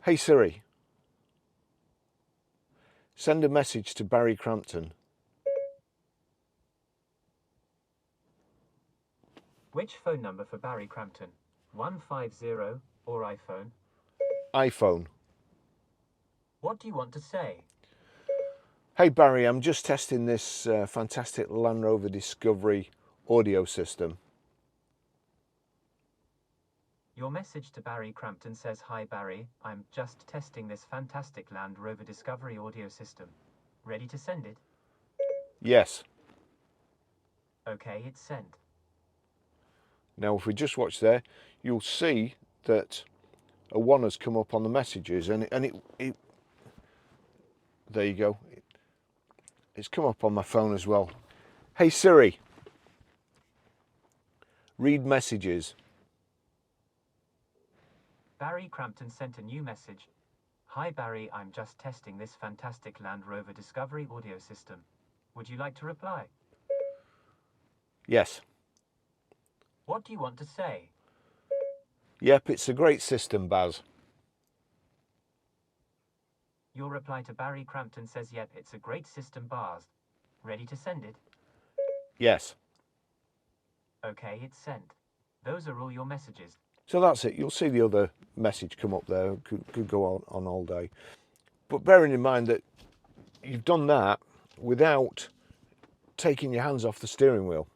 Hey Siri, send a message to Barry Crampton. Which phone number for Barry Crampton? 150 or iPhone? iPhone. What do you want to say? Hey Barry, I'm just testing this fantastic Landrover Discovery audio system. Your message to Barry Crampton says, "Hi Barry, I'm just testing this fantastic Land Rover Discovery audio system. Ready to send it?" Yes. Okay, it's sent. Now if we just watch there, you'll see that a 1 has come up on the messages and it there you go. It's come up on my phone as well. Hey Siri, read messages. Barry Crampton sent a new message. "Hi Barry, I'm just testing this fantastic Land Rover Discovery audio system. Would you like to reply?" Yes. What do you want to say? Yep, it's a great system, Baz. Your reply to Barry Crampton says, "Yep, it's a great system, Baz. Ready to send it?" Yes. Okay, it's sent. Those are all your messages. So that's it. You'll see the other message come up there. Could go on all day. But bearing in mind that you've done that without taking your hands off the steering wheel.